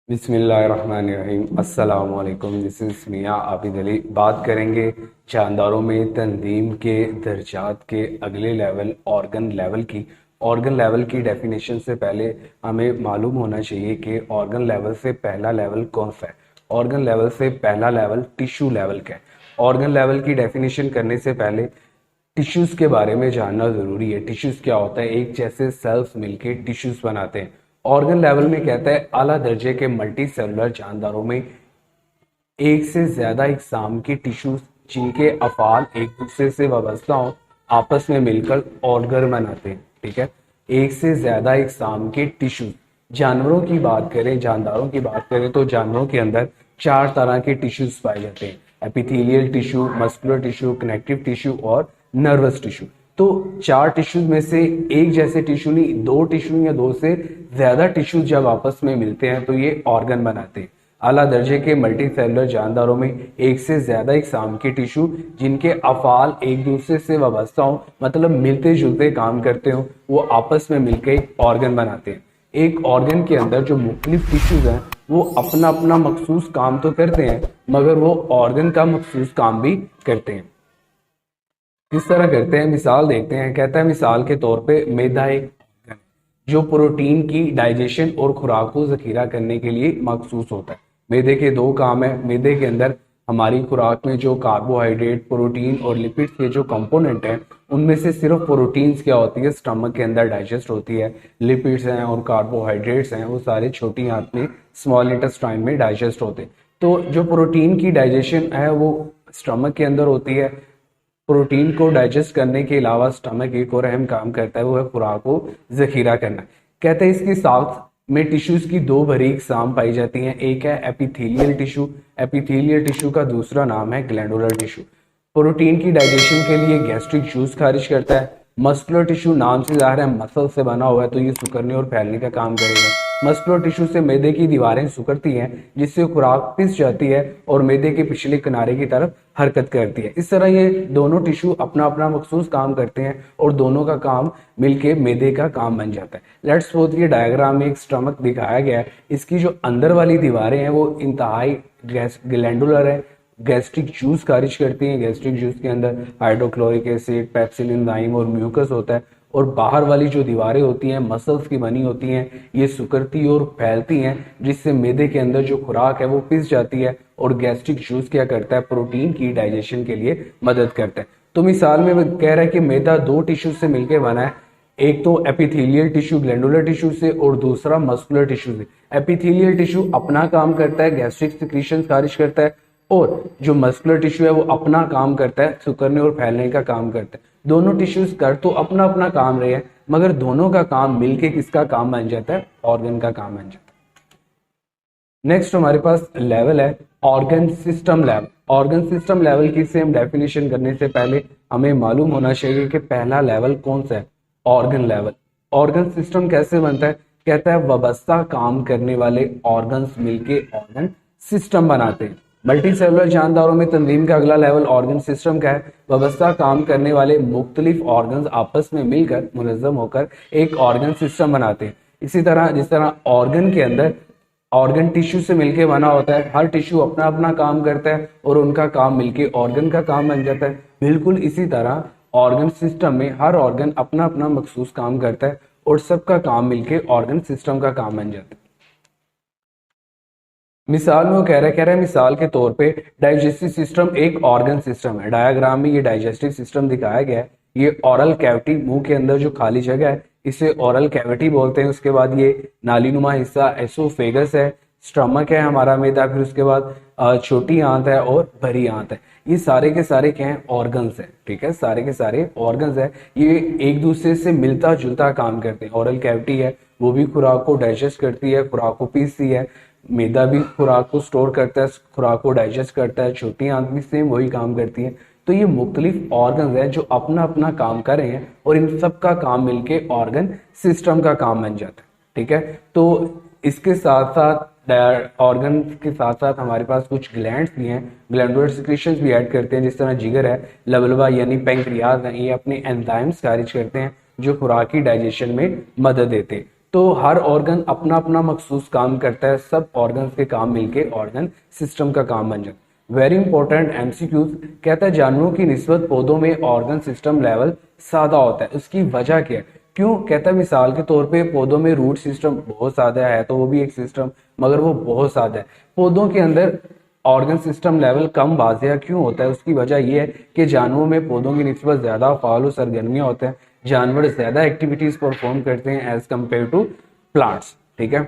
बिस्मिल्लाहिर्रहमानिर्रहीम। अस्सलामु अलैकुम। दिस इज़ मियां आबिद अली। बात करेंगे जानदारों में तंजीम के दर्जात के अगले लेवल ऑर्गन लेवल की। ऑर्गन लेवल की डेफिनेशन से पहले हमें मालूम होना चाहिए कि ऑर्गन लेवल से पहला लेवल कौन सा है। ऑर्गन लेवल से पहला लेवल टिश्यू लेवल का है। ऑर्गन लेवल की डेफिनेशन करने से पहले टिश्यूज के बारे में जानना जरूरी है। टिश्यूज क्या होता है? एक जैसे सेल्स मिलके टिश्यूज बनाते हैं। ऑर्गन लेवल में कहता है आला दर्जे के मल्टी सेलुलर जानदारों में एक से ज्यादा इकसाम के टिश्यूज जिनके अफाल एक दूसरे से वाबस्ता हों आपस में मिलकर ऑर्गन बनाते हैं। ठीक है, एक से ज्यादा इकसाम के टिश्यूज। जानवरों की बात करें, जानदारों की बात करें तो जानवरों के अंदर चार तरह के टिश्यूज पाए जाते हैं: epithelial tissue, muscular tissue, connective tissue और नर्वस टिश्यू। तो चार टिश्यूज में से एक जैसे टिश्यू नहीं, दो टिश्यू या दो से ज्यादा टिश्यूज जब आपस में मिलते हैं तो ये ऑर्गन बनाते हैं। आला दर्जे के मल्टी सेलुलर जानदारों में एक से ज्यादा इकसाम के टिश्यू जिनके अफाल एक दूसरे से वाबस्ता हो, मतलब मिलते जुलते काम करते हो, वो आपस में मिलकर एक ऑर्गन बनाते हैं। एक ऑर्गन के अंदर जो मुख्तलिफ टिश्यूज हैं वो अपना अपना मखसूस काम तो करते हैं, मगर वो ऑर्गन का मखसूस काम भी करते हैं। किस तरह करते हैं, मिसाल देखते हैं। कहता है मिसाल के तौर पे मैदा एक ऑर्गन है जो प्रोटीन की डाइजेशन और खुराक को जखीरा करने के लिए मखसूस होता है। मैदे के दो काम है। मैदे के अंदर हमारी खुराक में जो कार्बोहाइड्रेट, प्रोटीन और लिपिड्स के जो कंपोनेंट हैं उनमें से सिर्फ प्रोटीन्स क्या होती है, स्टमक के अंदर डाइजेस्ट होती है। लिपिड्स हैं और कार्बोहाइड्रेट्स हैं वो सारे छोटी आंत में, स्मॉल इंटेस्टाइन में डाइजेस्ट होते हैं। तो जो प्रोटीन की डाइजेशन है वो स्टमक के अंदर होती है। प्रोटीन को डाइजेस्ट करने के अलावा स्टमक एक और अहम काम करता है, वो है खुराक को जखीरा करना। कहते हैं इसकी साख्त में टिश्यूज की दो बारीक साम पाई जाती हैं। एक है एपिथेलियल टिश्यू। एपिथेलियल टिश्यू का दूसरा नाम है ग्लैंडुलर टिश्यू। प्रोटीन की डाइजेशन के लिए गैस्ट्रिक जूस खारिज करता है। मस्कुलर टिश्यू नाम से ज़ाहिर है मसल से बना हुआ है, तो ये सुकड़ने और फैलने का काम करेगा। मस्कुलर टिश्यू से मैदे की दीवारें सिकुड़ती हैं जिससे खुराक पिस जाती है और मैदे के पिछले किनारे की तरफ हरकत करती है। इस तरह ये दोनों टिश्यू अपना अपना मखसूस काम करते हैं और दोनों का काम मिलके मैदे का काम बन जाता है। लेट्स सपोज ये डायग्राम में एक स्टमक दिखाया गया है। इसकी जो अंदर वाली दीवारें हैं वो इंतहाई ग्लैंडुलर है, गैस्ट्रिक जूस खारिज करती हैं। गैस्ट्रिक जूस के अंदर हाइड्रोक्लोरिक एसिड, पेप्सिल एंजाइम और म्यूकस होता है। और बाहर वाली जो दीवारें होती हैं मसल्स की बनी होती हैं, ये सिकुड़ती और फैलती हैं जिससे मैदे के अंदर जो खुराक है वो पिस जाती है और गैस्ट्रिक जूस क्या करता है, प्रोटीन की डाइजेशन के लिए मदद करता है। तो मिसाल में वो कह रहा है कि मैदा दो टिश्यू से मिलकर बना है, एक तो एपिथेलियल टिश्यू ग्लैंडुलर टिश्यू से और दूसरा मस्कुलर टिश्यू से। एपिथेलियल टिश्यू अपना काम करता है, गैस्ट्रिक सिक्रीशन खारिज करता है, और जो मस्कुलर टिश्यू है वो अपना काम करता है, सिकुड़ने और फैलने का काम करता है। दोनों टिश्यूज कर तो अपना अपना काम रहे हैं, मगर दोनों का काम मिलके किसका काम बन जाता है, ऑर्गन का काम बन जाता है। नेक्स्ट हमारे पास लेवल है organ system level. Organ system level की से हम डेफिनेशन करने से पहले हमें मालूम होना चाहिए कि पहला लेवल कौन सा है, ऑर्गन लेवल। ऑर्गन सिस्टम कैसे बनता है? कहता है वाबस्ता काम करने वाले ऑर्गन्स मिलके ऑर्गन सिस्टम बनाते हैं। मल्टी सेलुलर जानदारों में तंजीम का अगला लेवल ऑर्गन सिस्टम का है। वाबस्ता काम करने वाले मुख्तलिफ ऑर्गन्स आपस में मिलकर मुनज़्ज़म होकर एक ऑर्गन सिस्टम बनाते हैं। इसी तरह जिस तरह ऑर्गन के अंदर ऑर्गन टिश्यू से मिलके बना होता है, हर टिश्यू अपना अपना काम करता है और उनका काम मिलके ऑर्गन का काम बन जाता है। बिल्कुल इसी तरह ऑर्गन सिस्टम में हर ऑर्गन अपना अपना मखसूस काम करता है और सबका काम मिलके ऑर्गन सिस्टम का काम बन जाता है। मिसाल में वो कह रहा है मिसाल के तौर पे डाइजेस्टिव सिस्टम एक ऑर्गन सिस्टम है। डायग्राम में ये डाइजेस्टिव सिस्टम दिखाया गया है। ये ओरल कैविटी, मुंह के अंदर जो खाली जगह है इसे ओरल कैविटी बोलते हैं। उसके बाद ये नालीनुमा हिस्सा एसोफेगस है, स्टमक है हमारा मैदा, फिर उसके बाद छोटी आंत है और बड़ी आंत है। ये सारे के सारे क्या हैं, ऑर्गन्स है। ठीक है, सारे के सारे ऑर्गन्स है। ये एक दूसरे से मिलता जुलता काम करते हैं। ओरल कैविटी है वो भी खुराक को डाइजेस्ट करती है, खुराक को पीसती है। मैदा भी खुराक को स्टोर करता है, खुराक को डाइजेस्ट करता है। छोटी आंत भी सेम वही काम करती है। तो ये मुख्तलिफ ऑर्गन्स हैं जो अपना अपना काम कर रहे हैं और इन सब का काम मिलके ऑर्गन सिस्टम का काम बन जाता है। ठीक है, तो इसके साथ साथ ऑर्गन के साथ साथ हमारे पास कुछ ग्लैंड्स भी हैं, ग्लैंडुलर सिक्रीशंस भी ऐड करते हैं। जिस तरह जिगर है, लबलबा यानी पैंक्रियाज है, ये अपने एंजाइम्स खारिज करते हैं जो खुराक की डाइजेशन में मदद देते हैं। तो हर ऑर्गन अपना अपना मखसूस काम करता है, सब ऑर्गन्स के काम मिलके ऑर्गन सिस्टम का काम बन जाता है। वेरी इंपॉर्टेंट एमसीक्यूज, कहता है जानवरों की निस्बत पौधों में ऑर्गन सिस्टम लेवल सादा होता है, उसकी वजह क्या है? क्यों? कहता है मिसाल के तौर पे पौधों में रूट सिस्टम बहुत सादा है, तो वो भी एक सिस्टम, मगर वो बहुत सादा है। पौधों के अंदर ऑर्गन सिस्टम लेवल कम वाजिया क्यों होता है? उसकी वजह यह है कि जानवरों में पौधों की निस्बत ज्यादा फाल सरगर्मियां होते हैं, जानवर ज्यादा एक्टिविटीज परफॉर्म करते हैं एज कम्पेयर टू प्लांट्स। ठीक है।